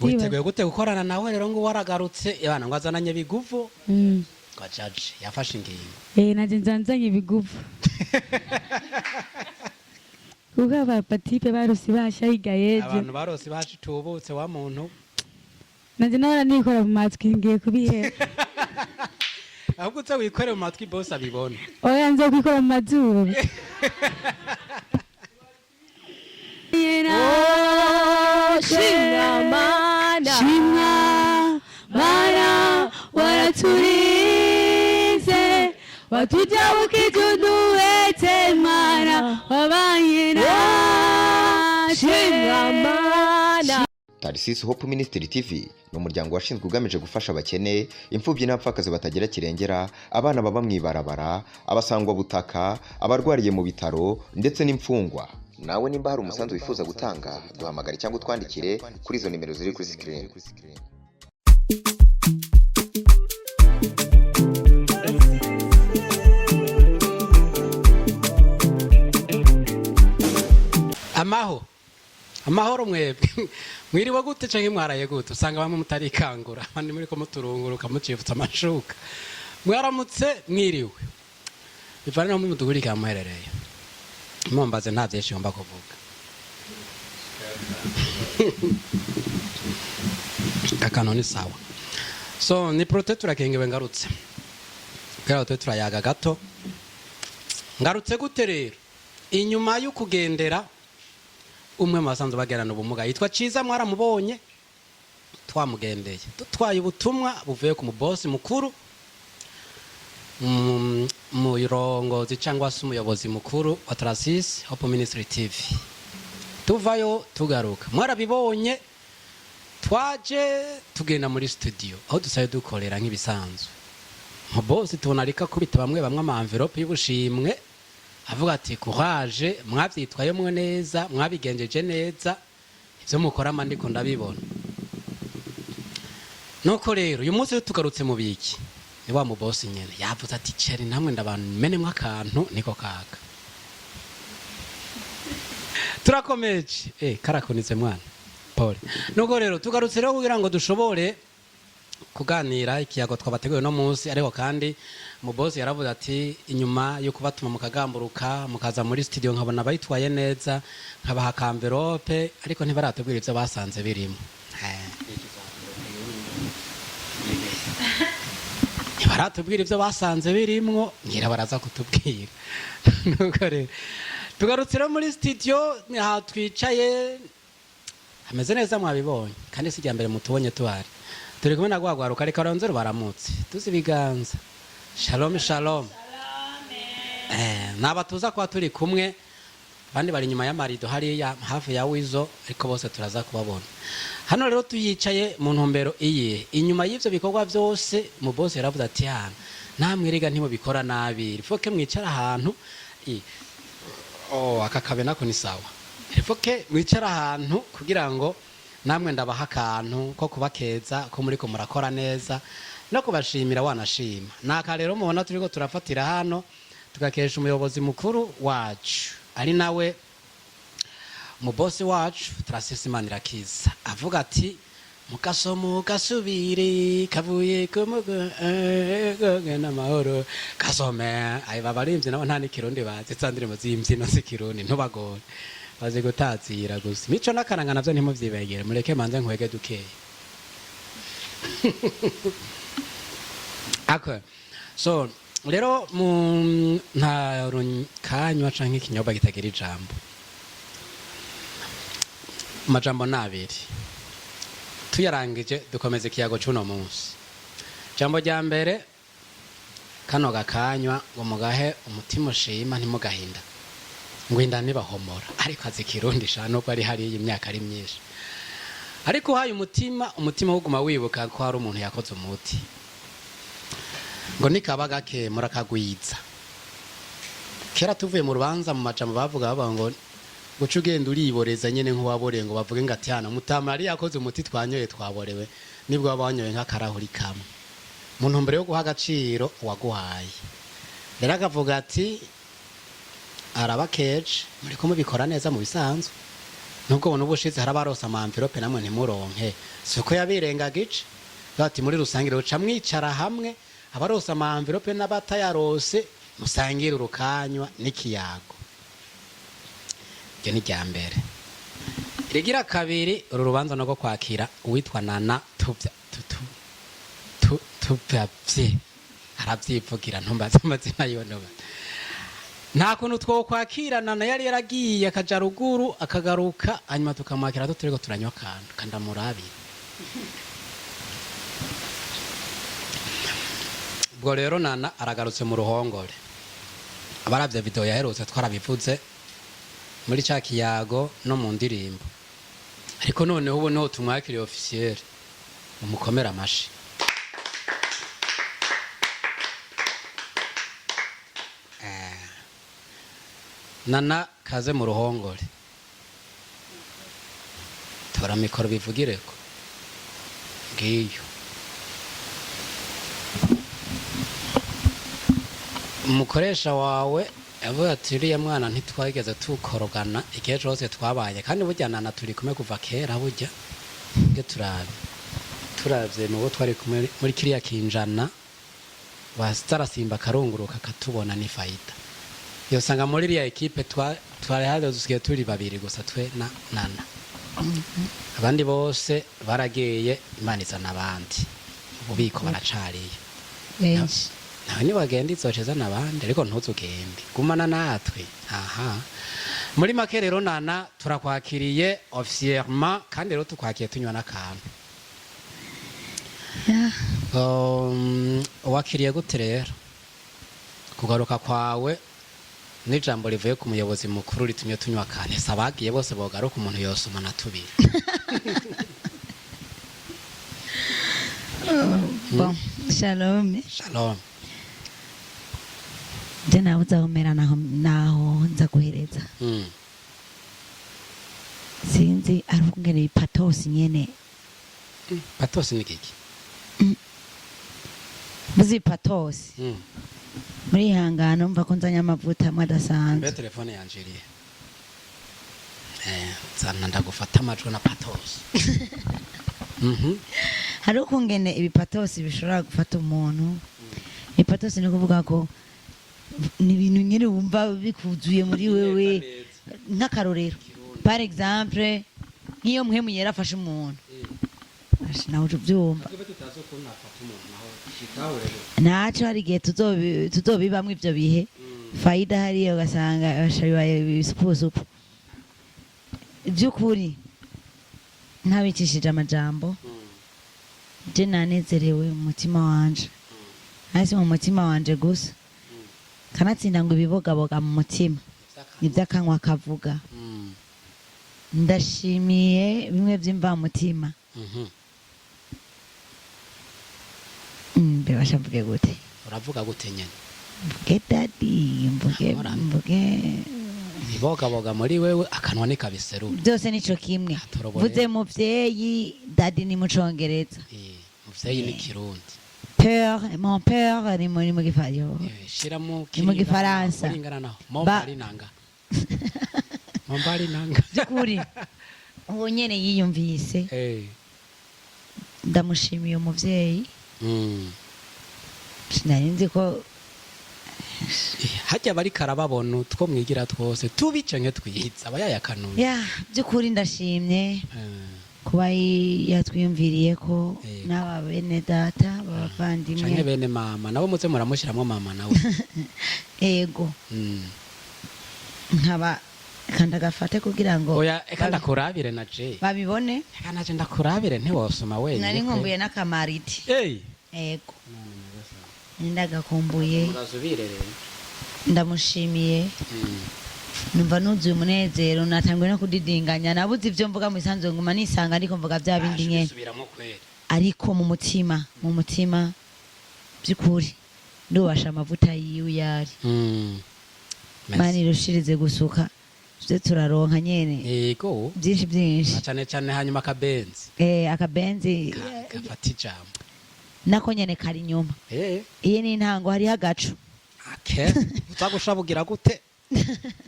witeguye gute gukorana nawe rero ngo waragarutse abana ngo azananye biguvu gajaje yafashe ingingo naje nzanzanye biguvu kuko abapatipe barusi bashayigayeje abantu barosi bashitubutse wa muntu naje nahora nikora mu matwi ngiye kubihera ahubwo utse wikore mu matwi boss abibona oya nze kwikora mu mazuru Shimwa mana waraturize watuja ukijuduwete mana wabanye na shimwa mana. Tarisisi Hope Ministry TV ni umuryango washinzwe ugamije gufasha abakene, imfubyi n'abapfakazi batagira kirengera, abana baba mwibarabara, abasangwa butaka, abarwariye mu bitaro ndetse n'imfungwa. Nawe nimba hari umusanzu wifuza gutanga, duhamagare cyangwa utwandikire kuri izo nimero ziri kuri screen. amahoro mwebwe mwiriwe gute canke mwaraye gute usanga bamwe mutarikangura abandi muri ko muturunguruka mucivutsa amashuka mwaramutse mwiriwe bivana no mu muduhurika muherereye mumbaze nta byinshi ngomba kuvuga akanoni sawa so ni protector kengewe ngarutse protector yaga gato ngarutse gute rero inyuma yo kugendera umwe mu basanzwe bagerana ubumuga yitwa Ciza mwaramubonye twamugendeye dutwaye ubutumwa buvuye ku mubosi mukuru mu irongozi cyangwa se umuyobozi mukuru wa Tarisisi Hope Ministry TV tuvayo tugaruka mwarabibonye twaje tugenda muri studio aho dusaye dukorera nk'ibisanzwe mubosi tunarika kubita bamwe ama envelope y'ubushimwe avuga ati courage mwabyitwaye mwe neza mwabigenjeje neza ivyo mukora mandiko ndabibona nuko rero uyu munsi tugarutse mu biki ni wa mu boss nyene yavuze ati ceri namwe ndabantu mene mwakantu niko kaka turakomeje karakonitse mwana Paul nuko rero tugarutse rero kugira ngo dushobore kuganira ikiyago twabateguye no munsi ariko kandi mu boss yaravuze ati inyuma yo kubatuma mukagamburuka mukaza muri studio nkabona bayitwaye neza nkabaha envelope ariko ntibarategura ivyo basanze birimo baratubwira ivyo basanze birimwo ngira baraza kutubwira nuko rero tugarutse muri studio aha twicaye hameze neza mwabibonye kandi sijya mbere mutubonye tuhari turi kumwe na gwagwaruka ariko aronze baramutse tuzi biganza shalom shalom nabatuza kwa turi kumwe bandi bari nyuma y'amarido hari hafi ya wizo ariko bose turaza kubabona hano rero tuyicaye mu ntumbero iyi inyuma y'ivyo bikorwa byose mu boss yaravuze ati hano namwe rega ntimo bikora nabi ifoke mwicara ahantu akakabe nako ni sawa ifoke mwicara ahantu kugira ngo namwe ndabaha akantu ko kubakeza ko muri ko murakora neza no kubashimira wanashima naka rero mubona turiko turafatira hano tukakesha umuyobozi mukuru wacu ari nawe mu boss wacu Tarisisi Manirakiza avuga ati mukasomo gasubire kavuye kumugana mahoro kasome ayi babarimvye nabo nta nikirundi bazi tsandire zimbyino z'ikirundi ntubagore baze gutazira gusa mico nakaranga navyo ntimuvyibegere mureke manze nkwege dukeye akwe so rero mu nta kanywa canke ikinyobwa kitagira ijambo majambo nabiri tuyarangije dukomeze kiyago cuno munsi jambo rya mbere kano gakanywa ngo mugahe umutima ushima ntimugahinda ngo inda nibahomora ariko azikirundi shano ko ari hari imyaka ari myinshi ariko haye umutima wuguma wibuka ko hari umuntu yakoze umuti ngo nikabaga ke murakagwiza kera tuvuye mu rubanza mu majambo bavuga ngo guca ugenda uriboreza nyene nk'uwaboreye ngo bavuge ngo ati hano mutama ari yakoze umuti twanyoye twaborewe nibwo wabanyoye nk'akarahuri kamwe mu ntumbero yo guha agaciro uwaguhaye rero akavuga ati arabakeje muri ko mubikora neza mu bisanzwe nubwo ubona ubushize hari abarose ama envelope namwe ntimuronke siko yabirengagije bati muri rusangire uca mwicara hamwe abarose ama envelope n'abatayarose musangire urukanywa n'ikiyago. Ibyo ni rya mbere. Rigira kabiri uru rubanza no kwakira uwitwa Nana tuvyavye aravyivugira ntumbaze amazina yonoba. Nta kuntu twokwakira Nana yari yaragiye akaja ruguru akagaruka hanyuma tukamwakira tuturiko turanywa akantu kandamurabira. Ubwo rero Nana aragarutse mu ruhongore. Abaravye video yaherutse twarabivuze muri ca kiyago no mu ndirimbo. Ariko noneho ubu niho tumwakiriye officiel umukomera amashi. Nana kaze mu ruhongore. Tora mikoro bivugireko. Ngiyo. Umukoresha wawe yavuga ati uriya mwana ntitwageze tukorogana igihe cyose twabaye kandi burya Nana turi kumwe kuva kera burya nge turavye nuwo twari kumwe muri kiriya kinjana wasitarasimba karunguruka katubona ni faida yosanga muri iriya ekipe twari hado dusigaye turi babiri gusa twe na Nana abandi bose barageye Imana izana abandi ububiko baracariye benshi nawe nibagenda izocheza nabandi ariko ntuzugende gumana natwe. Aha muri make rero Nana turakwakiriye officiellement kandi rero tukwakiye tunywa n'akantu. Wakiriye gute rero kugaruka kwawe n'ijambo rivuye ku muyobozi mukuru ritumye tunywa akantu sabagiye bose bogaruka umuntu yosoma na tubiri. Bon, shalom. Shalom. Je nawe uzahomera naho nza guhereza. Sinzi arungene patosi nyene. Patosi ni kiki? Muzi patosi. Muri hangano mva ko nzanya amavuta mwadasanzwe. Mbe telefone yanjiriye. Zana ndagufata amajwi na patosi. Hari ukungene ibipatosi bishobora gufata umuntu. Ipatosi ni kuvuga ko ni ibintu nyine wumva bikuzuye muri wewe nk'akarorero. Par exemple nk'iyo muhemu yarafashe umuntu nawe ubyumva naco hari igihe tuzobibamwo ivyo bihe faida hariyo ugasanga bibaye bisupusupu. By'ukuri ntabicishije amajambo je nanezerewe mu mutima wanje hasi mu mutima wanje gusa kanatsinda ngo ibibogaboga mu mutima iby'akanwa kavuga. Ndashimiye bimwe by'imva mutima. Bebasha mvuge gute? Uravuga gute nyene? Mvuge daddy, mvuge ibibogaboga muri wewe akanwa ni kabiseru. Byose nico kimwe. Vuze muvyeyi daddy ni mu Congereza. Muvyeyi ni Kirundi. Père, mon père ni mu gifayo. Shira mu Gifaransa. Mombari nanga. Mombari nanga. Byukuri. Uwo nyene yiyumvise. Ndamushimiye umuvyeyi. Sinarinzi ko hajya bari karababona two mwigira twose tubice nke twiyiza abayayakanuye. Byukuri ndashimye. Kuba yatwiyumviriye ko n'aba bene data babavandimwe canke bene mama nabo muze muramushiramwo mama nawe. Ego. Nkaba kanda gafate kugira ngo oya eka ndakurabire na je babibone eka naje ndakurabire ntiwosoma wenyine. Nari nkumbuye n'akamariti. Ego. Ndagakumbuye. Ndamushimiye. Numva nuzuye umunezero natangwe no kudidinganya nabuze ivyo mvuga mu isanzwe nguma nisanga ariko mvuga bya bindi nyene ariko mu mutima byukuri ndubasha amavuta yiwe yari mani rushirize gusuka tuje turaronka nyene yego byinshi cyane hanyuma akabenzi akabenzi gafata ijambo nako nyene kari nyuma iyi ni intango hari hagacu utagushabugira gute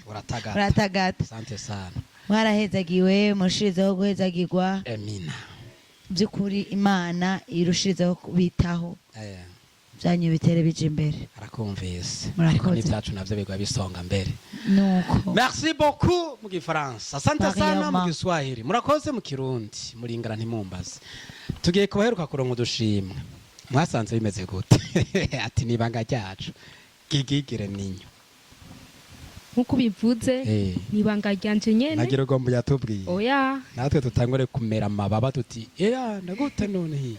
uratagata. Uratagata. Asante sana. mwarahezagiwe mushirizeho guhezagirwa amina by'ukuri imana irushirizeho kubitaho byanyu bitere bije imbere arakumvise Murakoze. ariko n'ibyacu navyo bigwa bisonga mbere nuko merci beaucoup mu gifaransa asante sana mu Mariama. giswahili murakoze mu kirundi muringana ntimumbaze tugiye kubaheruka kuronka udushimwe mwasanze bimeze gute ati nibanga ryacu gigigire ninyo nkuko bivuze nibanga ryanje nyene nagira ugomba yatubwiye oya natwe tutangore kumera amababa tuti ndagute none hi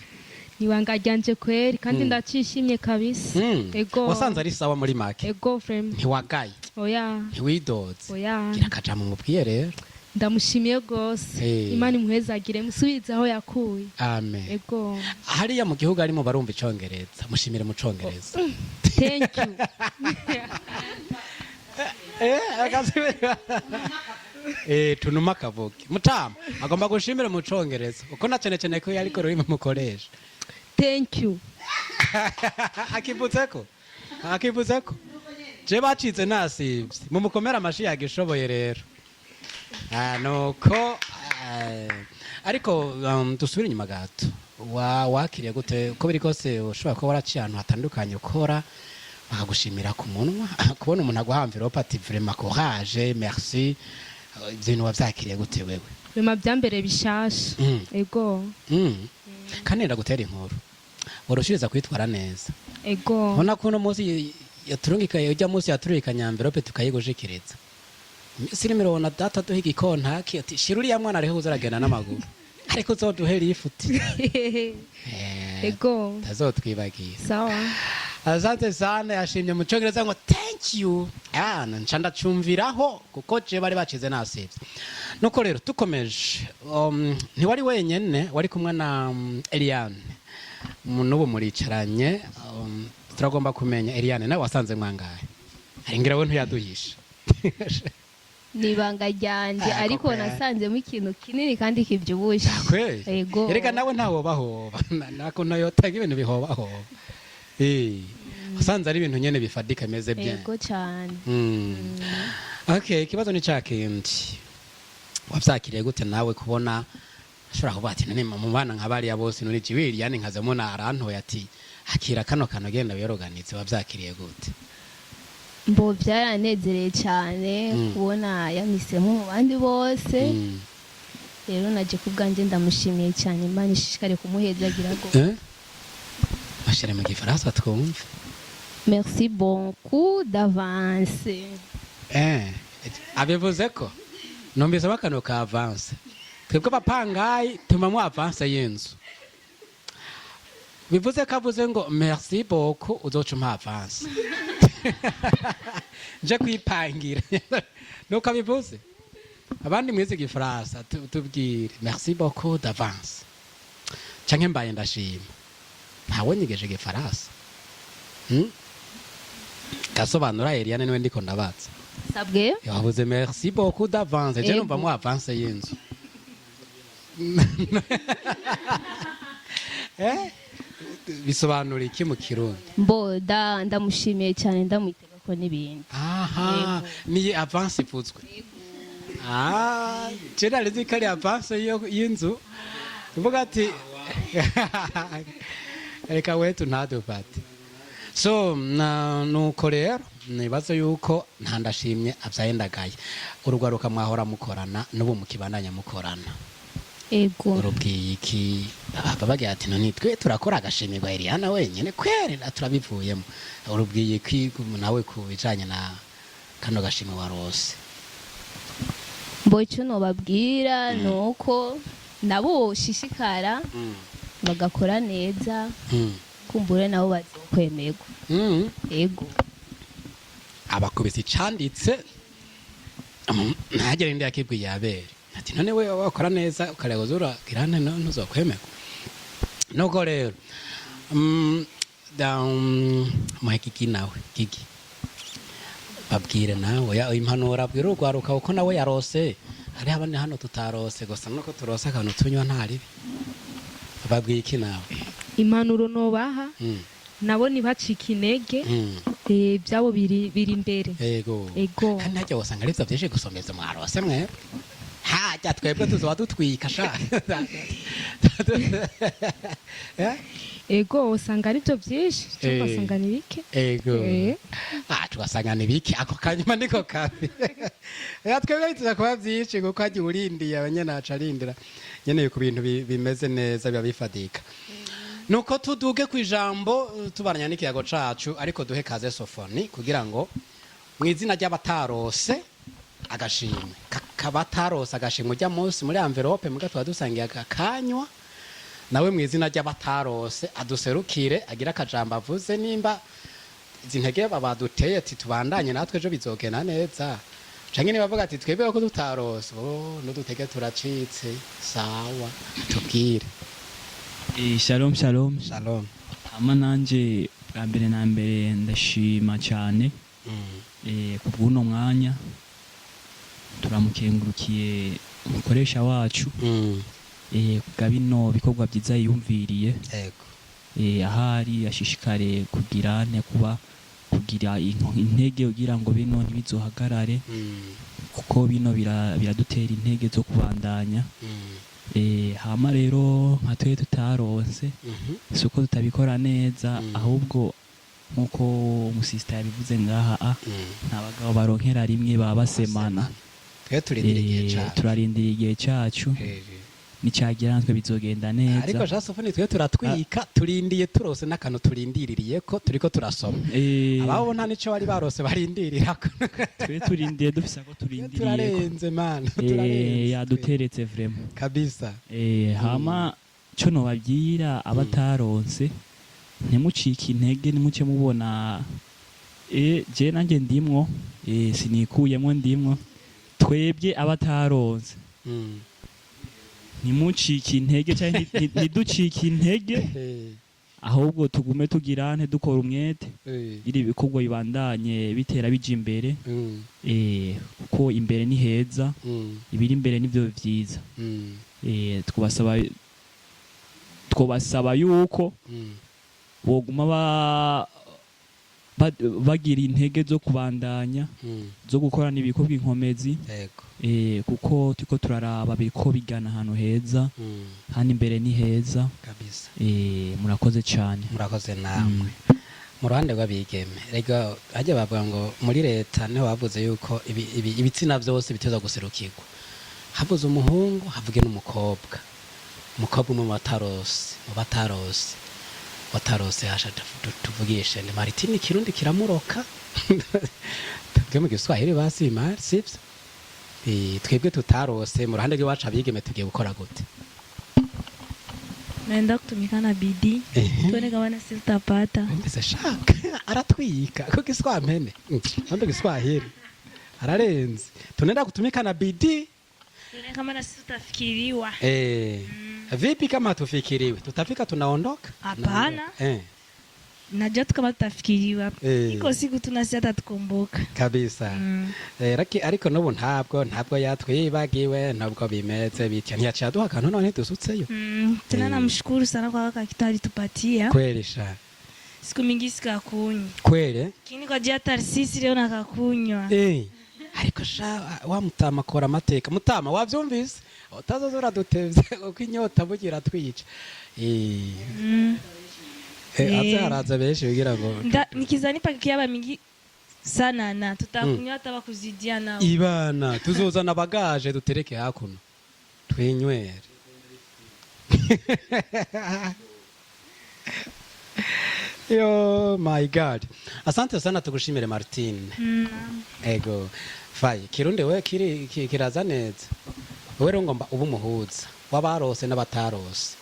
nibanga ryanje kweri kandi ndacishimye kabisa ego wasanze ari sawa muri make ego frame ntiwagaye oya ntiwidoze oya gira akajambo mubwiye rero ndamushimiye gose imana imuhezagire musubize aho yakuye amen ego hariya mu gihugu arimo barumva icongereza mushimire mu congereza thank you tunuma kavuge mutama agomba gushimira mu congereza uko na cyane cyane ko yariko rurimo mukoresha thank you akivutseko je bacize nasivye mumukomera amashi yagishoboye rero nuko ariko dusubire inyuma gato wakiriye gute uko biri kose ushobora kuba waraciye ahantu hatandukanye ukora bakagushimira ku munwa kubona umuntu aguha envelope ati vraiment courage merci ibyo bintu wavyakiriye gute wewe bima byambere bishasha ego kandi ndagutera inkuru woroshiriza kwitwara neza ego ubona ko uno munsi yaturungikaye ujya munsi yaturungikanye envelope tukayigushikiriza siri mirona data duhiga ikontaki ati shira uriya mwana ariho uzaragenda n'amaguru ariko uzoduhera ifuti ego tazotwibagiye sawa asante sana yashimye mu cyongereza ngo thank you nca ndacumviraho kuko je bari bacize nasivye nuko rero tukomeje ntiwari wenyene wari kumwe na Eliane n'ubu muricaranye turagomba kumenya Eliane nawe wasanze mwangahe aringira we ntuyaduhisha nibanga ryanje ariko nasanzemo ikintu kinini kandi kivyibushe yego erega nawe ntawo bahoba nako nayotaga ibintu bihobahoba usanze ari ibintu nyene bifadika meze bien yego cyane okay ikibazo ni cakindi wavyakiriye gute nawe kubona ashobora kuvuga ati none mu bana nk'abariya bose nuri jiwiri yani nkazemo na arantoya ati akira kano kano genda biroganitse wavyakiriye gute mbo byaranezereye cyane kubona yamisemo mu bandi bose rero naje kubwanje ndamushimiye cyane imana ishishikare kumuhezagira go bashire mu gifaransa twumve merci beaucoup d'avance abivuze ko numvise bakano ka avance twebwe bapangayi tumamwe avance y'inzu bivuze ko avuze ngo merci beaucoup uzoca umpa avance nje kwipangira nuko abivuze abandi mwize igifaransa tubwire merci beaucoup d'avance canke mbaye ndashima ntawe nyigeje igifaransa gasobanura Eliane niwe ndiko ndabaza sabwe yavuze merci beaucoup d'avance je numva mu avance y'inzu bisobanura iki mu kirundi mbo ndamushimiye cyane ndamwitega ko n'ibindi aha ni avance ipfutswe je narizi ko ari avance y'inzu tuvuga ati reka wetu ntadufate so nuko rero nibazo yuko ntandashimye abyaye ndagaye urugwaruka mwahora mukorana n'ubu mukibandanya mukorana ego urubwiye iki babagira ati none twe turakora agashimirwa Eliane wenyine kweri turabivuyemo urubwiye iki nawe ku bijanye na kano gashimwe warose mbo cyo nobabwira nuko nabo shishikara bagakora neza kumbure nabo bazokwemerwa ego abakubise icanditse ntagere ndi yakibwiye yabere ati none we wakora neza ukareba uzura girane ntuzokwemerwa nuko rero muhekiki nawe gigi babwire nawe impanuro abwira urwaruka uko nawe yarose hari abandi hano tutarose gusa nuko turose akantu tunywa ntaribi babwiye iki nawe impanuro nobaha nabo ntibacike intege byabo biri imbere ego ego kandi hajya wasanga ari byo byinshi gusomeza mwarose mwe harya twebwe tuzoba dutwika sha ego usanga ari byo byinshi cyangwa usanga ni bike ego tugasanga ni bike ako kanyuma niko kabi twebwe tuza kuba byinshi kuko hagiye urindiye abanyenaca arindira nyeneye ku bintu bimeze neza biba bifadika nuko tuduge ku ijambo tubaranya n'ikiyago cacu ariko duhe kaze Sofoni kugira ngo mu izina ry'abatarose agashimwe kabatarose agashimwe ujya munsi muri envelope muga twa dusangiye akakanywa nawe mu izina ry'abatarose aduserukire agira akajambo avuze nimba izi ntege babaduteye ati tubandanye natwe ejo bizogena neza canke niba bavuga ati twebwe ko tutarose n'udutege turacitse sawa tubwire. Shalom shalom. Shalom. Ama nanje bwa mbere na mbere ndashima cyane ku bw'uno mwanya turamukengurukiye umukoresha wacu kuga bino bikorwa byiza yiyumviriye ahari ashishikare kugira intege kugira ngo bino ntibizohagarare kuko bino biradutera intege zo kubandanya hama rero nka twe tutaronse suko tutabikora neza ahubwo nkuko umusista yabivuze ngaha ntabagabo baronkera rimwe baba basemana turarindira igihe cacu nicyagiranzwe bizogenda neza ariko Sofoni twe turatwika turindiye turose n'akantu turindiririye ko turiko turasoma ababo nta nico bari barose barindirira twe turindiye dufisa ko turindiriye turarenze man yaduteretse vraiment kabisa hama cyo no babyira abataronse ntimucike intege nimuce mubona je nanjye ndimwo sinikuyemo ndimwo twebwe abataronse ntimucike intege cyangwa ntiducike intege ahubwo tugume tugirane dukora umwete iri bikorwa bibandanye bitera bija imbere kuko imbere ni heza ibiri imbere nivyo byiza twabasaba yuko boguma bagira intege zo kubandanya zo gukora n'ibikorwa inkomezi kuko tuko turaraba biko bigana ahantu heza hano imbere ni heza kabisa murakoze cyane murakoze namwe mu ruhande rw'abigeme rega hajya bavuga ngo muri leta niho bavuze yuko ibitsina byose biteza guserukirwa havuze umuhungu havuge n'umukobwa umukobwa mu batarose watarose hasha tuvugishe ni Martin Kirundi kiramuroka tubwe mu Giswahili basi mari sibs twebwe tutarose mu ruhande rw'iwacu abigeme tugiye gukora gute naenda kutumika na bidii tuone kama na sisi tutapata mbese shaka aratwika ko Giswampene mambe Giswahili ararenze tunaenda kutumika na bidii tuone kama na sisi tutafikiriwa vipi kama tufikiriwe tutafika tunaondoka hapana najua kama tutafikiriwa iko siku tunasi hata tukumbuka kabisa ariko n'ubu ntabwo yatwibagiwe ntabwo bimeze bitya ntiyaciye akantu none dusutseyo tena namshukuru sana kwa kaka kitari tupatia kweli sha siku mingi sikakunywa kweli kini kwa jia tarsisi leo nakakunywa ariko sha wa mutama akora amateka mutama wavyumvise utazozora dutevye uko inyota bugira twica azaraza benshi bigira ngo nikizani pakiaba mingi sana na tutakunywa hata bakuzidia nao ibana tuzozana bagaje dutereke hakuno twinywere yo my god asante sana tugushimire Martin ego fai Kirundi we kiraza neza wewe rero ngomba ubu muhuza wabarose n'abatarose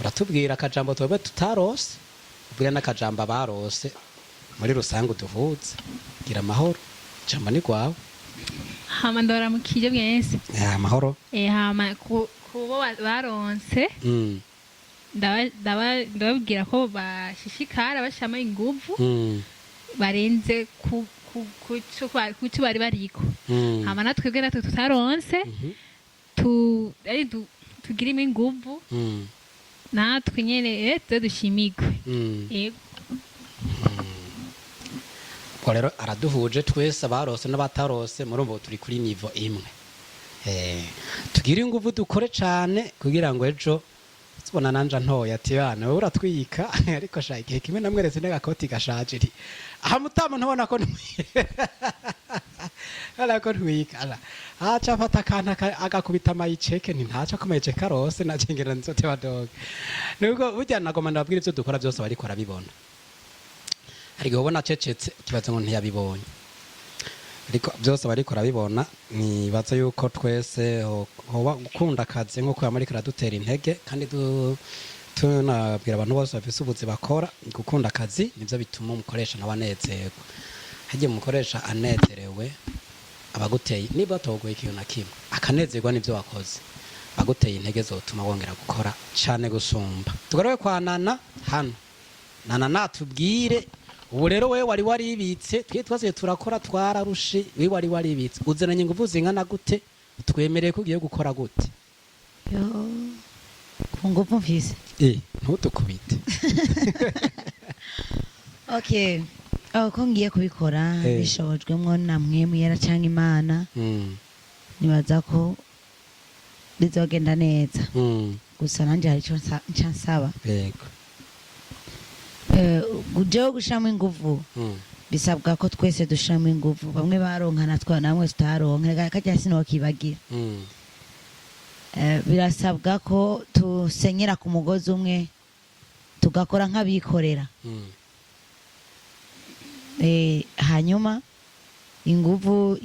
uratubwira akajambo twebwe tutarose ubwira n'akajambo abarose muri rusange duhuza gira amahoro jambo ni kwawe hama ndora mukije mwese amahoro hama kubo baronse ndababwira ko bashishikara bashama inguvu barenze kuco bari bariko hama natwebwe natwe tutaronse tugirimo inguvu natwe nyene dushimigwe yego rero araduhuje twese abarose n'abatarose murumva turi kuri nivo imwe tugire ingufu dukore cyane kugira ngo ejo tubona nanja ntoya ati bana wowe uratwika ariko sha igihe kimwe namweretse n'agakoti gashaje iri aha mutama ntubona ko ko ntwika aca afata akana agakubita amayiceke ntaca ko amayiceke arose nacengera nzote badoge nubwo burya nagoma ndababwira ibyo dukora byose bariko arabibona ariko ubona cecetse kibazo ngo ntiyabibonye ariko byose bariko arabibona nibaza yuko twese hoba gukunda akazi nk'uko yamari karadutera intege kandi tunabwira abantu bose bafise ubuzi bakora gukunda akazi nivyo bituma umukoresha nabanezerwa hagiye umukoresha anezerewe abaguteye niba togoye ikintu na kimwe akanezerwa nivyo wakoze baguteye intege zotuma wongera gukora cyane gusumba tugaruke kwa Nana hano Nana natubwire ubu rero wewe wari waribitse twe twase turakora twararushe wewe wari waribitse uzananye ingufu zingana gute twemereye ko ugiye gukora gute yo kungufu mfise ntutukubite okay ko ngiye kubikora bishobojwemo namwe muyera cyangwa Imana nibaza ko bizogenda neza gusa nanje hari cyo nsaba yego gujeho gushamo ingufu bisabwa ko twese dushamo ingufu bamwe baronka natwa namwe tutaronka kajya sinokibagira birasabwa ko tusenyera ku mugozi umwe tugakora nk'abikorera hanyuma ingufu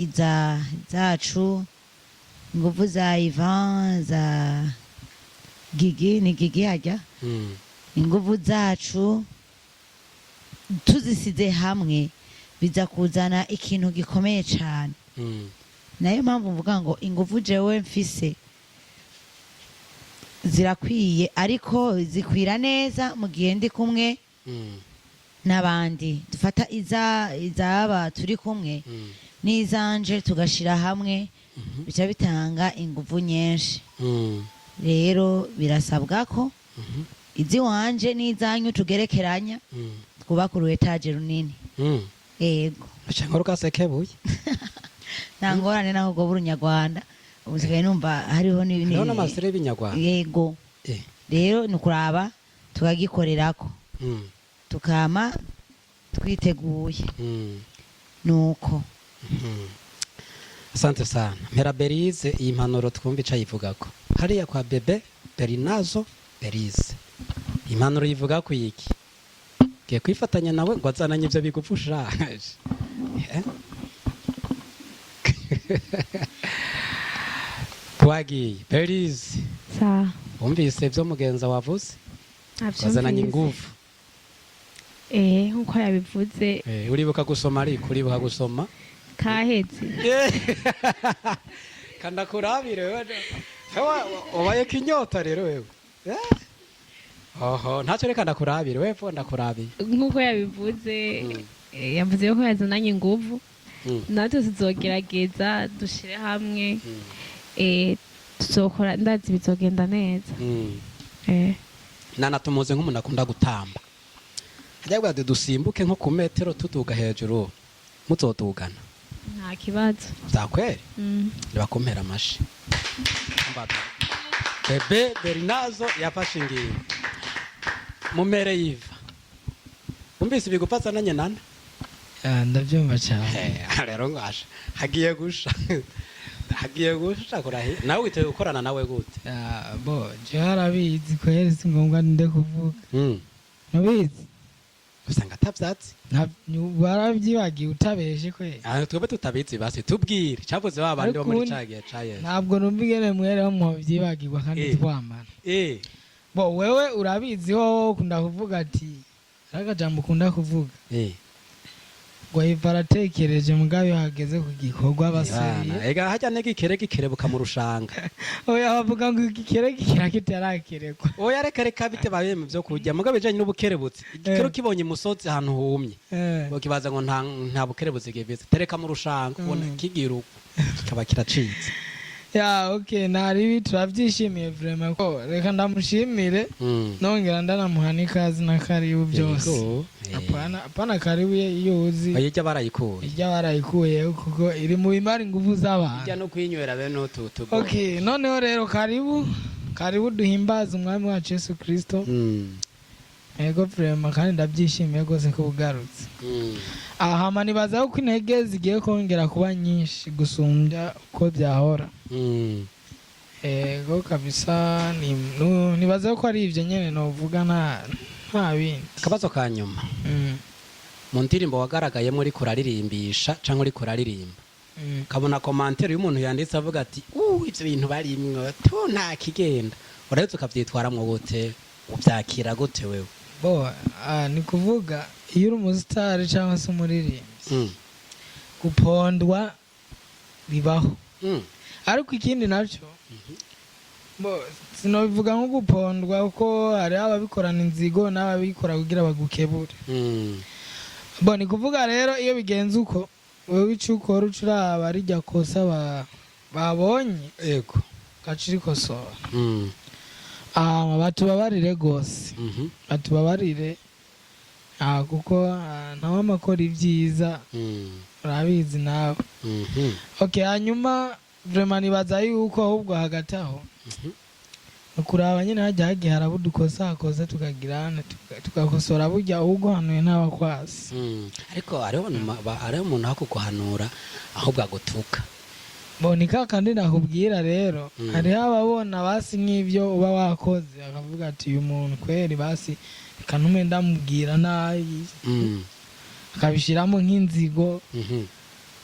zacu ingufu za Ivan za Gigi ni Gigi hajya ingufu zacu tuzisize hamwe biza kuzana ikintu gikomeye cyane nayo mpamvu mvuga ngo ingufu jewe mfise zirakwiye ariko zikwira neza mu gihe ndi kumwe n'abandi dufata izaba turi kumwe n'izanje tugashira hamwe bica bitanga ingufu nyinshi rero birasabwa ko izi wanje n'izanyu tugerekeranya twubaka uruetaje runini yego cyangwa rukasekebuye nta ngorane naho ubwo burunyarwanda ubusigaye numva hariho n'amasire y'ibinyarwanda yego rero ni ukuraba tukagikorerako tukama twiteguye nuko asante sana mpera Berize iyi mpanuro twumva ica yivugako hariya kwa bebe Berinazo Berize impanuro yivuga ku iki giye kwifatanya nawe ngo azananye ivyo bigupfusha twagiye Berize wumvise ivyo mugenza wavuze azananye ingufu nkuko yabivuze uribuka gusoma ariko uribuka gusoma kahetse kanda kurabire wewe obaye kinyota rero wewe oho ntacyo reka ndakurabire wewe ndakurabiye nkuko yabivuze yavuze ko yazananye ingufu natwe tuzogerageza dushire hamwe tuzokora ndazi bizogenda neza Nana tumuze nk'umuntu akunda gutamba hajya bwade dusimbuke nko ku metero tuduga hejuru muzodugana nta kibazo zakwere bakomera amashi bebe Berinazo yafashe ingingo mumere yiva umbise bigupatsa nanye Nana ndabyumva cyane rero ngasha hagiye gusha kurahi nawe witewe gukorana nawe gute bo je harabizi kweri si ngombwa nde kuvuga nabizi usanga atavyatsi barabyibagiye utabeshe kweri twebwe tutabizi basi tubwire cyavuze babandi bo muri cagiye caye ntabwo numva ingene mwere mu byibagirwa kandi twamana bo wewe urabizi ho ukunda kuvuga ati akajambo ukunda kuvuga ngo ivaratekereje mugabe hageze ku gikorwa basiriye ega hajya gikere bukamurushanga oya bavuga ngo igikere kitarakerekwa oya reka bite babe mu byo kujya mugabe bijanye n'ubukerebutsi igikero kibonye musozi ahantu humye bokibaza ngo nta bukerebutsi geveze tereka mu rushanga ubona kigiruko kikaba kiracitse ya okay nari turabyishimiye vraiment ko reka ndamushimire nongera ndanamuha n'ikazi na karibu byose apana karibu iyo uzi ijya barayikuye kuko iri mu bimara ingufu z'abantu ijya no kwinywera bene utu okay noneho rero karibu duhimbaza umwami wacu Yesu Kristo ego vraiment kandi ndabyishimiye rwose ko bugarutse aha nibaza ko intege zigiye kongera kuba nyinshi gusumbya uko byahora ego kabisa nibaza ko ari ibyo nyene novuga nta bindi akabazo ka nyuma mu ndirimbo wagaragayemo uri kuraririmbisha cyangwa uri kuraririmba kabona commentaire y'umuntu yanditse avuga ati ibyo bintu barimwe nta kigenda uretse ukabyitwaramwo gute ubyakira gute wewe ni kuvuga iyo uri umusitari cyangwa se umuririmbyi gupondwa bibaho ariko ikindi nacyo sinobivuga nko gupondwa kuko hari ababikorana inzigo n'ababikora kugira bagukebure ni kuvuga rero iyo bigenze uko wowe icyo ukora ucuraba rijya kosa babonye yego gaca irikosora batubabarire rwose batubabarire kuko ntawe amakora ibyiza urabizi nawe okay hanyuma vraiment nibaza yuko ahubwo hagati aho kuraba nyine hajya hagiye haraba udukosa tukagirana tukakosora burya ahubwo hanuye ntabakwasi ariko hariho umuntu aho kuguhanura ahubwo agutuka ni kandi nakubwira rero hariho ababona basi nk'ibyo uba wakoze akavuga ati uyu muntu kweri basi reka ntume ndamubwira nabi akabishyiramo nk'inzigo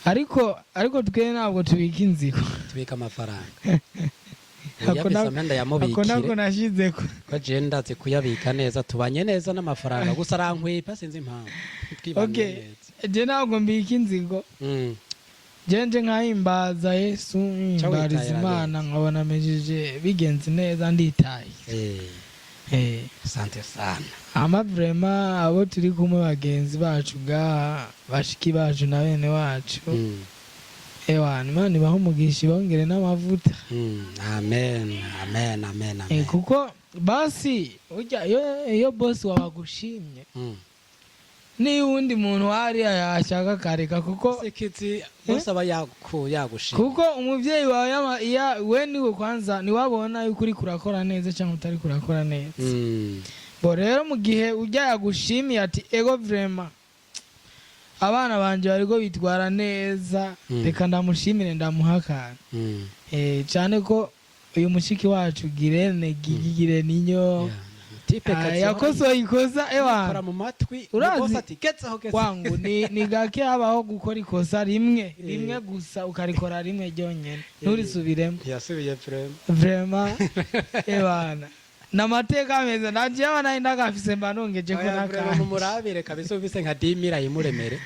ariko twe ntabwo tubika inzigo tubika amafaranga ako nako nashize ko je ndatse kuyabika neza tubanye neza n'amafaranga gusa arankwepa sinzi impamvu je ntabwo mbika inzigo jenje nkahimbaza Yesu himbariza Imana nkabona mejeje bigenze neza nditaye asante sana vraiment abo turi kumwe bagenzi bacu bashiki bacu na bene wacu Imana ibaho umugisha bongere n'amavuta amen kuko basi iyo boss wabagushimye ni undi muntu wari yashaka kareka kuko bose aba yagushimye kuko umuvyeyi wawe we niwe kwanza niwabona yuko uri kurakora neza cyangwa utari kurakora neza rero mu gihe ujya yagushimiye ati ego vraiment abana banje bariko bitwara neza reka ndamushimire ndamuhakana cyane ko uyu mushiki wacu Girene ninyo yakosoye ikosa kora mu matwi urazi wangu ni gake habaho gukora ikosa rimwe gusa ukarikora rimwe ryonyene nturisubiremo yasubiye vraiment ebana namateka meza naje abana ndagafise mbanongeje ko nakanje murabire kabisa ufise nka dimira yimuremere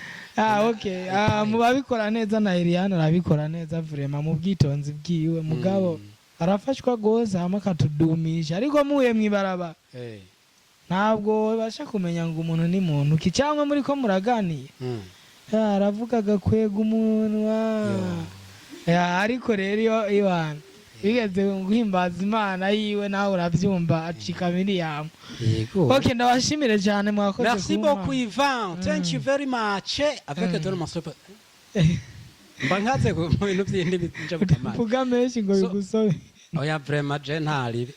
okay mubabikora neza na Eliana arabikora neza vraiment mu bwitonzi bwiwe mugabo arafashwa gose hama katudumisha ariko muye mwibaraba ntabwo basha kumenya ngo umuntu ni muntu cyangwa muri ko muraganiye aravuga gakwega umunwa ariko rero Iwana bigeze guhimbaza Imana yiwe nawe urabyumva acika Miriam okay ndabashimire cyane mwakoze merci beaucoup Ivan thank you very much avec ton morceau mbangaze mu bintu byindi bituje butamana vuga menshi ngo bigusobe oya vraiment je ntari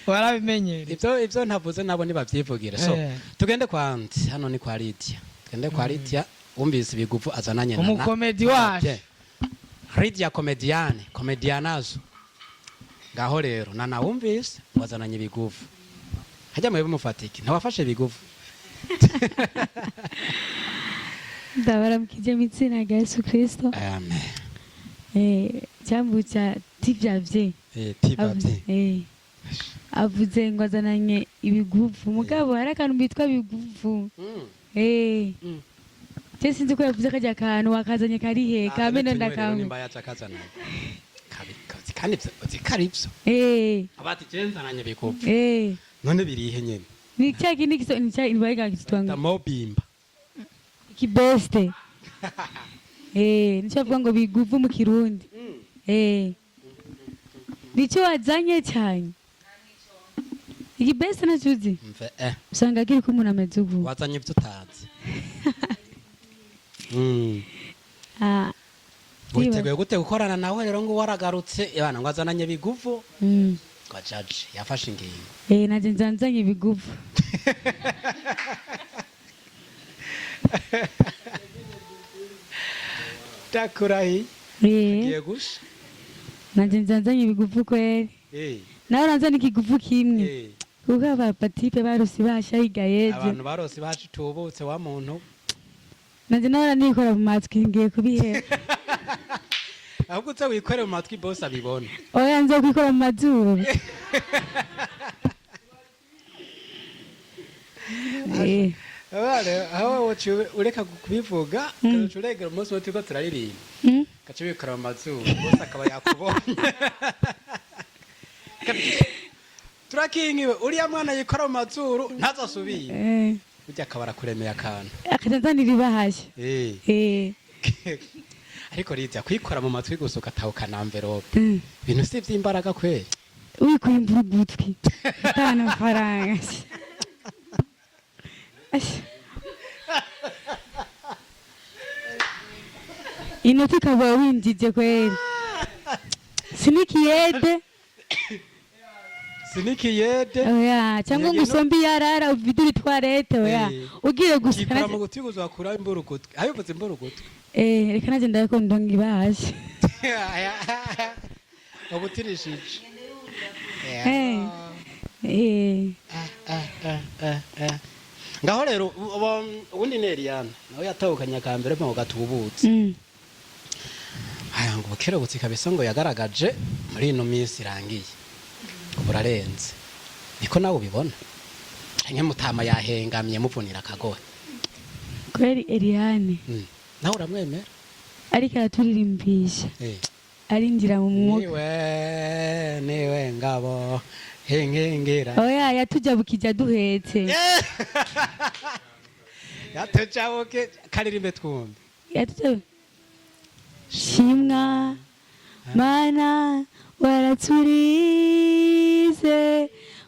warabimenyere ibyo ntavuze nabo nibavyivugira so tugende kwanze hano ni kwa Lydia wumvise ibigufu azananye na umukomedi wacu Lydia komedianazo ngaho rero nawumvise wazananye ibigufu hajya mwebe mufatike ntawafashe ibigufu ndabaramukije mitsina rya Yesu Kristo amen cyambutsa tivyavye avuze ngo azananye ibigufu mugabo hari akantu bitwa bigufu je sinzi ko yavuze kajya akantu wakazanye karihe kamene ndakamwe kandi zikaribyo abati jenzananye bigufu none birihe nyene ni cyaki nikiso ni cyaki nibaga kitwanga mobimba kibeste nicho avuga ngo bigufu mu Kirundi nicyo wazanye cyane igibese nacuzi usanga kiri ko umuntu ameze ubu wazanye ibyo utazi witeguye gute gukorana nawe rero ngo waragarutse abana ngo azananye biguvu kwa judge yafashe ingingo naje nzanzanye biguvu takurahi giye gusha naje nzanzanye biguvu kweli nawe uranzana ikiguvu kimwe kuko abapatipe barosi bashahigayeje abantu barosi bashitubutse wa muntu naje nawe nikora mu matwi ngiye kubihera ahubwo utse wikore mu matwi boss abibona oya nze kwikora mu mazuru aho ureka kubivuga uregera umunsi wo turiko turaririmba gace bikora mu mazuru boss akaba yakubonye turakingiwe uriya mwana yikora mu mazuru ntazasubire burya akaba arakuremeye akantu akazanira ibahashye ariko rijya kwikora mu matwi gusa ugatahukana envelope ibintu si iby'imbaraga kweli wikwimbura ugutwi utana amafaranga inoti ikaba winjije kweli sinikiyede oya cyangwa ngo usombe yarara uvidure toilette oya ugiye gusa ikora mu gutwi gusa wakura imbura ugutwi abivuze imbura ugutwi reka naje ndako ndonga ibahashye ubutirishije ngaho rero ubundi ni Eliane nawe yatahukanye akambere mu gatubutse aya ngo bukerebutse kabisa ngo yagaragaje muri ino minsi irangiye burarenze niko nawe ubibona nke mutama yahengamye muvunira akagohe kweli Eliane nawe uramwemera ariko araturirimbisha arinjira mu mwuka niwe ngabo hengengera oya yatujabukije duhetse yatujabuke karirimbe twumve shimwa mana waraturize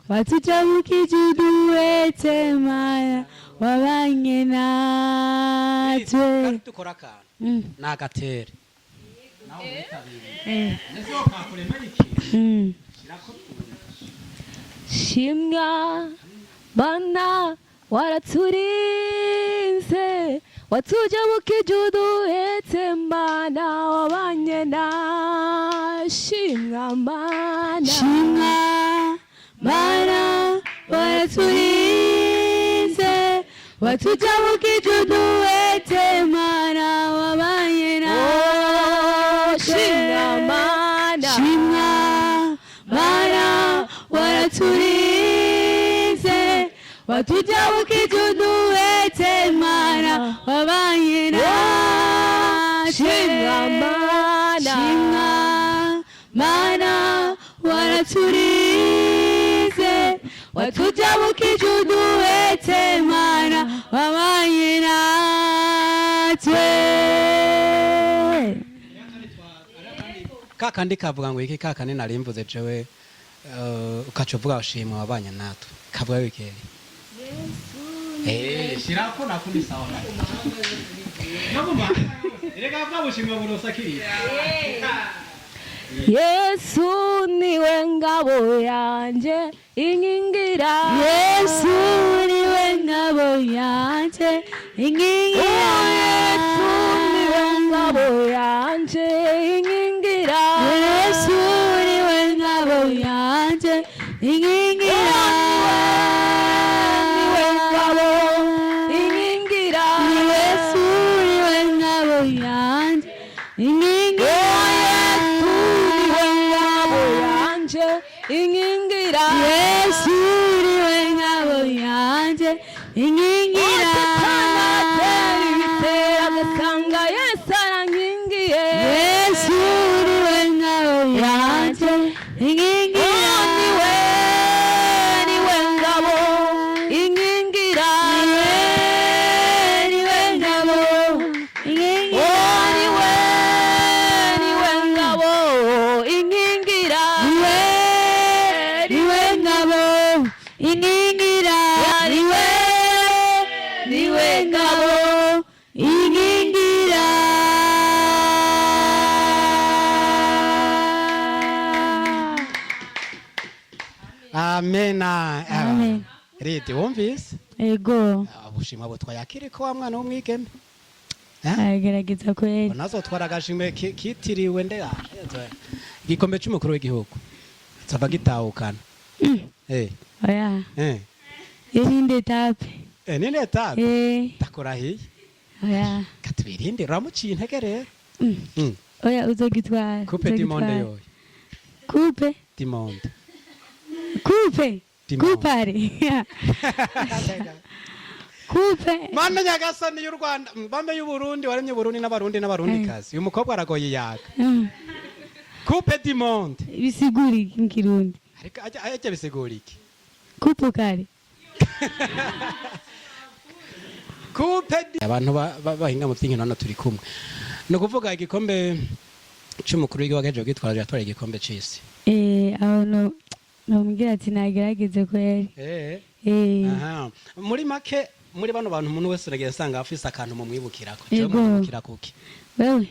watujabukije duhetse mana wabanye natwe dukora akantu nagatere shimwa mana waraturize watujabukije duhetse mana wabanye na shimwa mana waraturize watujabukije duhetse mana wabanye na shimwa mana waraturize watujabukije duhetse mana wabanye na shimwa mana waraturize watujabukije duhetse mana wabanye natwe kakandi kavuga ngo iki kakandi narimvuze jewe ukaca uvuga ushimwa wabanye natwe kavuga wikeri shirako nakundi sawa rega bwa bushimwa burosa kiri Yesu niwe ngabo yanje inkingira Yesu niwe ngabo yanje inkingira Yesu niwe ngabo yanje inkingira Yesu niwe ngabo yanje inkingira niwe ngabo inkingira Yesu niwe ngabo yanje inkingira inkingira Yesu niwe ngabo yanje inkingira kanatera ibitera agasanga Yesu arankingiye Yesu niwe ngabo yanje inkingira niwe ngabo inkingira niwe ngabo inkingira niwe ngabo inkingira niwe ngabo inkingira amena. Amen. Riti wumvise ego ubushimwa butwayakire ko wa mwana w'umwigeme agerageza kweli nazotwara agashimwe kitiriwe nde igikombe cy'umukuru w'igihugu zava gitahukana oya irinde etape ninde etape takorahiye oya katubirinde uramuciye intege rero oya uzogitwara coupe du monde yoyo coupe du monde coupe kupare coupe mana nyagasani y'u Rwanda bambe y'u Burundi waremye Burundi n'abarundi kazi uyu mukobwa aragoye yaga coupe du monde bisiguri kinkirundi ariko aje bisigura iki coupe kare coupe abantu bahinga mu by'inkino hano turi kumwe no kuvuga igikombe cy'umukuru w'igihugu ageje gitwara yatwara igikombe cy'isi aho no Namubwira ati nagerageze kweli. Aha. Muri make muri bano bantu umuntu wese uragenda asanga afise akantu mu mwibukirako. Cyo mwibukira kuki? Wewe.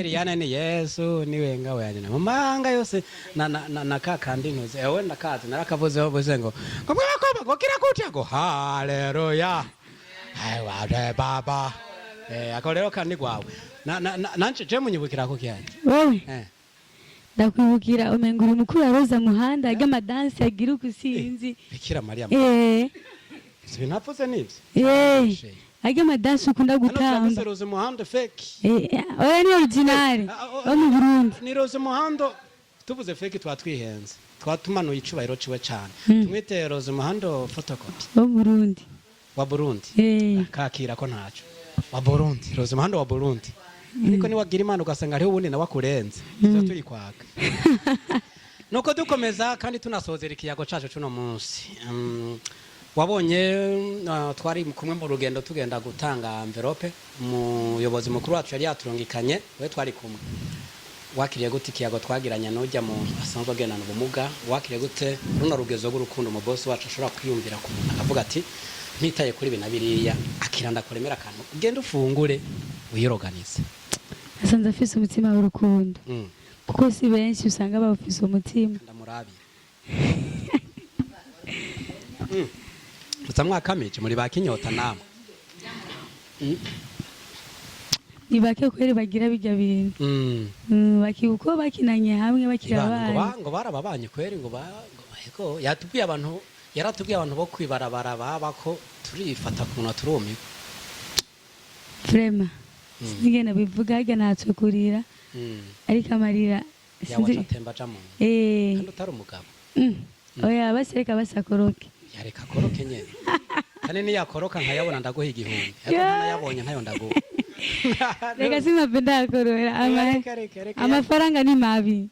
Yana ni Yesu niwe ngawe yani na mumanga yose na kakandi ntuze. Ewe ndakazi narakavuzeho bose ngo mwakoma ngo kira kuti ngo haleluya. Hai wa baba. Akorero kandi gwawe. Nanje je munyibukira kuki yani? Wewe. Ndakwibukira umengura mukuru aroza muhanda agama dance agira ukusinzi Bikira Maria Sinapfuze nivyo agama dance ukunda gutamba Ano roze muhanda fake oya ni original wo mu Burundi ni roze muhanda tuvuze fake twatwihenze twatumanuye icubahiro ciwe cyane tumwite roze muhanda photocopy wo Burundi wa Burundi kakira ko ntaco wa Burundi roze muhanda wa Burundi Niko ni wagira imana ugasanga ari ubundi nawe akurenze cyo turi kwaka Nuko dukomeza kandi tunasozera ikiyago cacu cuno munsi wabonye twari kumwe mu rugendo tugenda gutanga envelope umuyobozi mukuru wacu yari yaturungikanye we twari kumwe wakiriye gute ikiyago twagiranye n'ujya mu asanzwe agendana ubumuga wakiriye gute runo rugezo rw'urukundo mu boss wacu ashobora kwiyumvira ku muntu akavuga ati ntitaye kuri binabiriya akiranda kuremera kantu ugenda ufungure wiroganize asanze afise umutima w'urukundo kuko si benshi usanga bafise umutima ndamurabi Mutamwakamije muri bakinyota namwe ni bake kweri bagira bijya bintu bakiuko bakinanye hamwe bakira abana ngo barababanye kweri ngo ego yatubwiye abantu yaratubwiye abantu bo kwibarabara babako turifata kunwa turumi Frema Nigena bivuga ajya natwe kurira ariko amarira yawacha temba jamu kandi utari umugabo oya baseka basakoroke yareka koroke nyene kandi ni yakoroka nkayabona ndaguha igihumbi ariko nayabonye ntayo ndaguha reka simapenda korora amafaranga ni mabi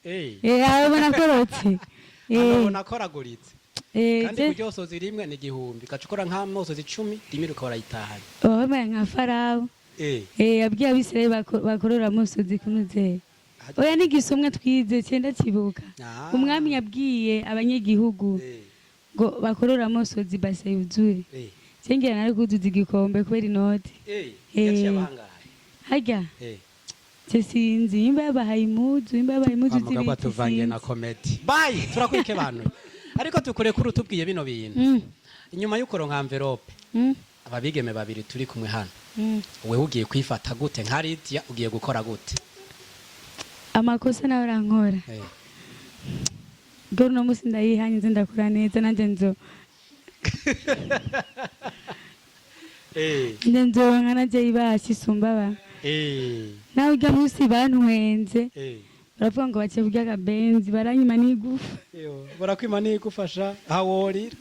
abona korotse abona koraguritse kandi kuryosoza rimwe ni igihumbi gacukora nk'amosozi 10 rimwe ukora yitahanye oba nka farawo abwiye abisirayeli bakorora amosozi kunuze oya nigisomwe twize cyenda kibuka umwami yabwiye abanyagihugu ngo bakorora amosozi base yuzure cyengera nari kuduza igikombe kubera inoti hajya sinzi imba yabahaye imuzu zibiti tuvange na comedy bye turakwike bantu ariko tukure kuri utubwiye bino bintu inyuma y'uko ronka envelope ababigeme babiri turi kumwe hano wewe ugiye kwifata gute nkaridia ugiye gukora gute amakosa nawe rankora Dore no musi ndayihanye nze ndakora neza nanje nzo nzo nkana je ibashye sumbaba nawe ujya musi bantwenze baravuga ngo bace burya akabenzi baranyima n'igufa barakwima n'igufasha haworira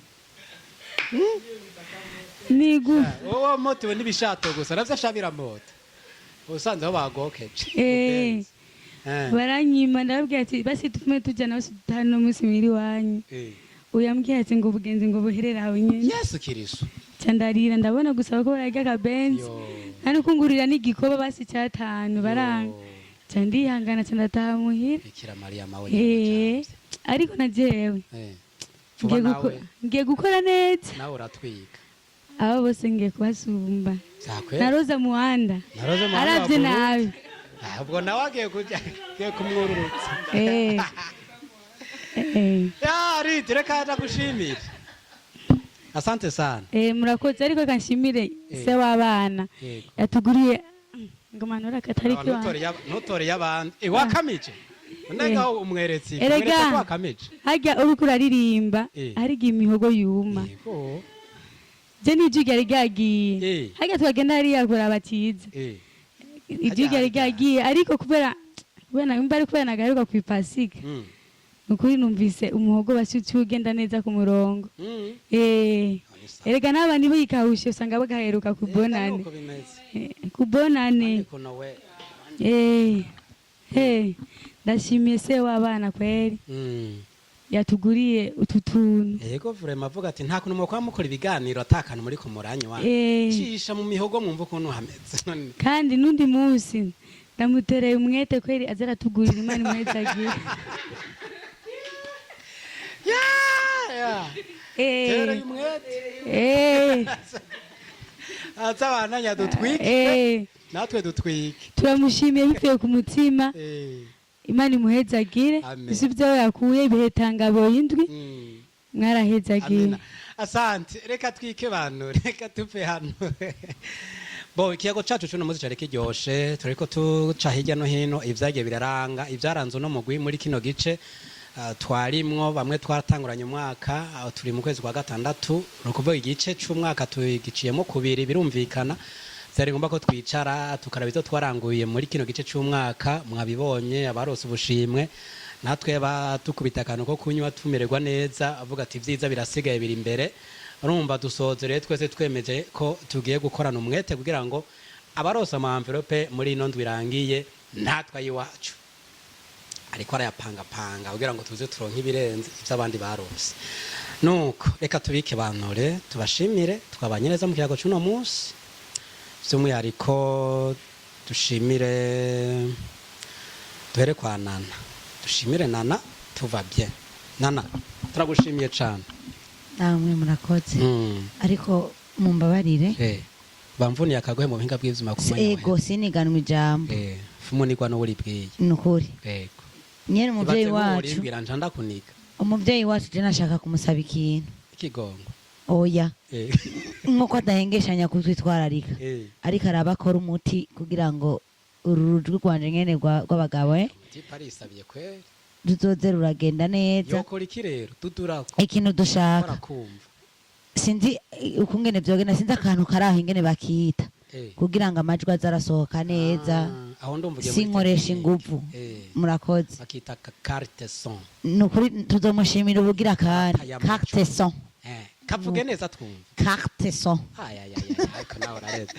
n'igufa wowe moto n'ibishato gusa navyo ashabira moto usanze aho bagokeje baranyima ndababwira ati basi tume tujana basi tano musi mwiri wanyu uyambwiye ati ngo bugenzi ngo buherera aho nyene Yesu Kristo candarira ndabona gusaba ko barajya akabenzi kandi kungurira n'igikoba basi cyatanu baranga candihangana candataha muhira Bikira Maria mawe ariko najewe ngiye gukora neza nawe uratwiga abo bose ngiye kubasumba na Roza Muhanda aravye nabi ubwo nawe agiye kumwururutsa Rita reka ndagushimira asante sana murakoze ariko kanshimire se w'abana yatuguriye ngomanura katari kiwa notore y'abandi wakamije ndaga umweretse umweretse ko wakamije hajya uriko uraririmba hariga imihogo yuma je nijwi ryari ryagiye hajya twagenda hariya kora batiza ijwi ryari ryagiye ariko kubera nagaruka kw'ipasika nukuri numvise umuhogo basuti ugenda neza ku murongo erega n'abandi bikahushe usanga bagaheruka kubonane ndashimiye se w'abana kweri yatuguriye utu tuntu yego vraiment avuga ati nta kuntu mukora mukora ibiganiro atakana muri ku muranyo wa cisha mu mihogo mwumva ukuntu hameze kandi nundi munsi ndamutereye umwete kweri azaratugurira Imana imwete agira tereye umwete atabana nyadutwike natwe dutwike turamushimiye bivuye ku mutima Imana imuhezagire isi byo yakuye bihetangabo yindwi mwarahezagire asante reka twike bantu reka tupe hano bo ikiyago cacu cuno muzi cari kiryoshe turiko tuca hirya no hino ivyagiye biraranga ivyaranze no mugwi muri kino gice twarimwo bamwe twatanguranye umwaka turi mu kwezi kwa gatandatu rukuvuga igice c'umwaka tugiciyemo kubiri birumvikana zari ngomba ko twicara tukaraba ivyo twaranguye muri kino gice c'umwaka mwabibonye abarose ubushimwe natwe batukubita akantu ko kunywa tumererwa neza avuga ati vyiza birasigaye biri imbere urumva dusoze rero twese twemeje ko tugiye gukorana umwete kugira ngo abarose ama envelope muri ino ndwi irangiye natwe ayiwacu ariko arayapangapanga kugira ngo tuze turonke ibirenze ivy'abandi barose nuko reka tubike banture tubashimire twabanye neza mu kiyago c'uno munsi by'umwihariko dushimire duhere kwa Nana dushimire Nana tuva bien Nana turagushimiye cyane namwe murakoze ariko mumbabarire bamvuniye akagohe mu buhinga bw'izima kumanya ego siniganwa ijambo fumunigwa no buri bwiye nukuri yego nyene umuvyeyi wacu umuvyeyi wacu je nashaka kumusaba ikintu ikigongo oya nkuko adahengeshanya kutwitwararika ariko arabakora umuti kugira ngo ururujwi rwanje nyene rw'abagabo parisabye kweri ruzoze ruragenda neza yokora iki rero dudurako ikintu dushaka sinzi ukungene vyogenda sinzi akantu karaho ingene bakita kugira ngo amajwi azarasohoka neza sinkoresha inguvu murakoze bakita carte son nukuri tuzomushimira ubugira kandi carte son kavuge neza twumva carte son ariko nawe urareza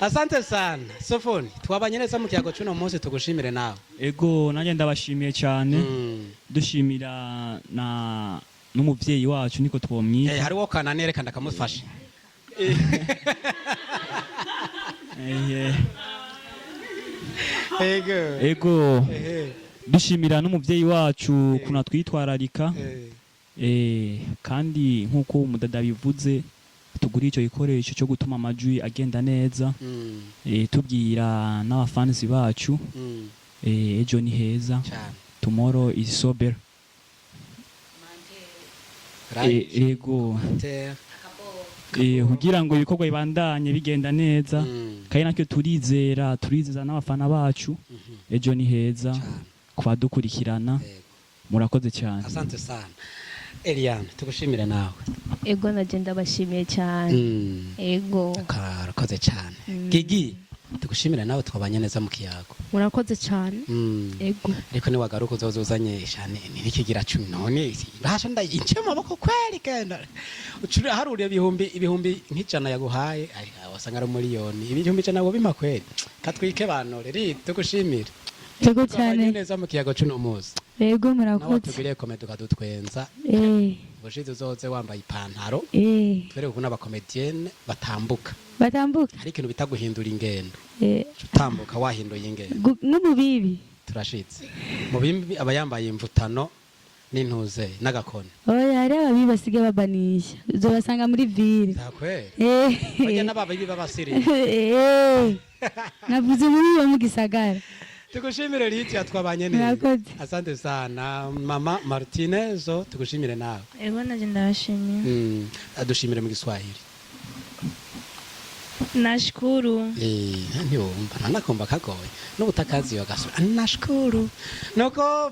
asante sana Sofoni twabanye neza mu kiyago cy'uno munsi tugushimire nawe ego nanjye ndabashimiye cyane dushimira n'umuvyeyi wacu niko twomwita hariho kananere kandi akamufasha ego dushimira n'umuvyeyi wacu kuna twitwararika kandi nk'uko umudada bivuze tugura icyo gikoresho cyo gutuma amajwi agenda neza tubwira n'abafansi bacu ejo ni heza tomorrow is sober ego kugira ngo ibikorwa bibandanye bigenda neza kandi natwe turizeza n'abafana bacu ejo ni heza kubadukurikirana murakoze cyane asante sana Eliane tugushimire nawe ego nagenda bashimiye cyane ego karakoze cyane Gigi tugushimire nawe twabanye neza mu kiyago murakoze cyane ego ariko ni wagaruka uzozuzanye ishane nirikigira 10 none basha ndayince maboko kweli kenda ucura haruriye ibihumbi nk'ijana yaguhaye wasanga ari miliyoni ibihumbi ijana bo bima kweli katwike banore ri tugushimire ego cyane neza mu kiyago cy'uno munsi ego murakoze tugiriye komedi tukadutwenza ubushize uzoze wambaye ipantaro twere kubona abakomedienne batambuka hari ikintu bita guhindura ingendo utambuka wahinduye ingendo nk'umubibi turashitse mu bimbi aba yambaye imvutano n'intuze n'agakoni oya hari ababi basigaye babanisha uzobasanga muri ville bajya n'ababi b'abasirimu navuze muri uwo mu gisagara. Tukushimire Lydia twabanye neza. Asante sana Mama Martinez, tukushimire nawe. Ego naje ndabashimiye. Adushimire mu Kiswahili. Nashukuru. Ntiwumva nanakomba kagoye n'ubutakazi yogasura. Nashukuru. Noko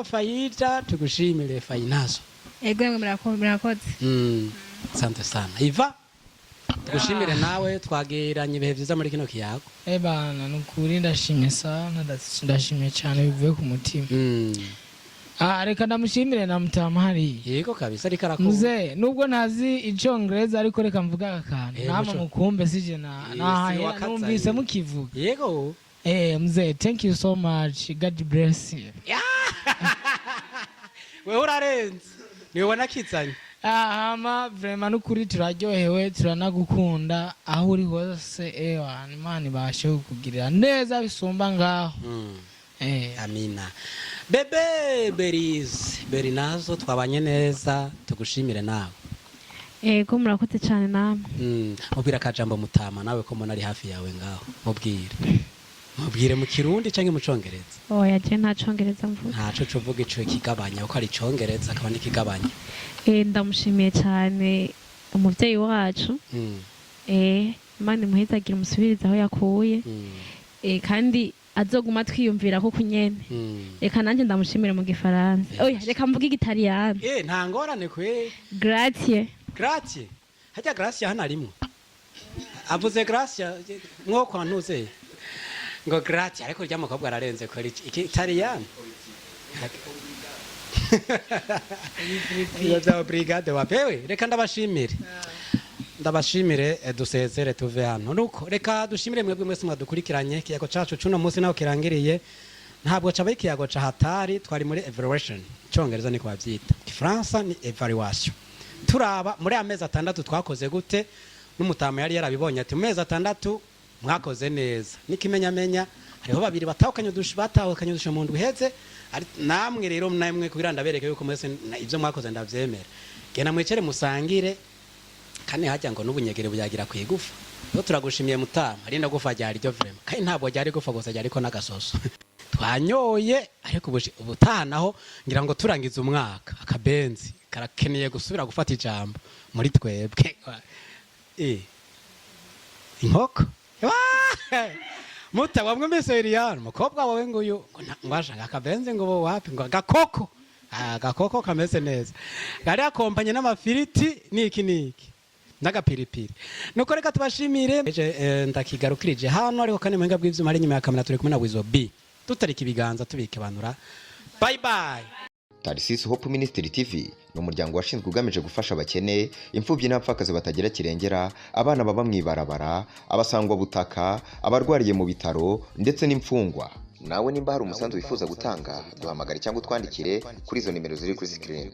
Faida tukushimire Fainazo. Ego mwe murakoze. Asante sana. Iva tukushimire nawe twagiranye ibihe byiza muri kino kiyago. Bana nukuri ndashimye sana ndashimye cyane bivuye ku mutima. Reka ndamushimire na Mutama hari. Yego kabisa ariko arakumva. Muze nubwo ntazi icongereza ariko reka mvuga akantu. Nama mukumbe sije na numvise mukivuga. Yego. Muze thank you so much. God bless you. We urarenze. Niwe wanakitsanye. Hama vraiment nukuri turaryohewe turanagukunda aho uri hose Imana ibashe kukugirira neza bisumba ngaho. Amina. Bebe Berinazo twabanye neza tugushimire nawe. Ko murakoze cyane namwe. Mubwira akajambo Mutama nawe ko mbona ari hafi yawe ngaho. Mubwire mu Kirundi canke mu Congereza. Oya je nta Congereza mvuga. Ntaco cuvuga ico kigabanya uko ari Congereza akaba nikigabanya. Ndamushimiye cyane umuvyeyi wacu. Imana imuhezagira umusubiriza aho yakuye. Kandi azoguma twiyumvira ko kunyene. Reka nanje ndamushimire mu Gifaransa. Oya reka mvuga Igitaliyano. Nta ngorane kwe. Grazie. Grazie. Hajya grazie hana rimwe. Avuze grazie mwoko ntuze. Ngo grazie ariko rya mukobwa ararenze ko Igitaliyano. Obrigado wapewe. Reka ndabashimire dusezere tuve hano. Nuko reka dushimire mwebwe mwese mwadukurikiranye kiyago cacu cuno munsi naho kirangiriye. Ntabwo cabaye kiyago ca hatari twari muri evaluation. Congereza niko bavyita. Kifaransa ni evaluation. Turaba muri amezi 6 twakoze gute n'Umutama yari yarabibonye ati mu mezi 6 mwakoze neza. Nikimenyamenya hariho babiri batahukanye udusha mu ndwi heze namwe rero namwe kugira ndabereke yuko mwese ivyo mwakoze ndavyemera. Gena mwicere musangire kandi hajya ngo n'ubunyegere buyagira kwigufa. Yo turagushimiye Mutama ari ndagufa ryari ryo vraiment. Kandi ntabwo ryari gufa gusa ryari ko nagasoso. Twanyoye ariko ubutanaho ngira ngo turangiza umwaka akabenzi karakeneye gusubira gufata ijambo muri twebwe. Inkoko Muta wamwe meseriano mukobwa wawe nguyu ngwashaka akabenze ngo bo wapi ngo agakoko kameze neza gari akompanye n'amafiriti niki n'agapiripiri nuko reka tubashimire ndakigarukirije hano ariko kane mwenga bw'ivyuma ari nyuma ya kamera turi kumwe na Wizo B tutarika ibiganza tubikebanura. Bye bye. Tarsis Hope Ministry TV ni umuryango washinzwe ugamije gufasha abakene, imfubyi n'abapfakazi batagira kirengera, abana baba mwibarabara, abasangwa butaka, abarwariye mu bitaro ndetse n'imfungwa. Nawe nimba hari umusanzu wifuza gutanga duhamagare cyangwa utwandikire kuri izo nimero ziri kuri screen.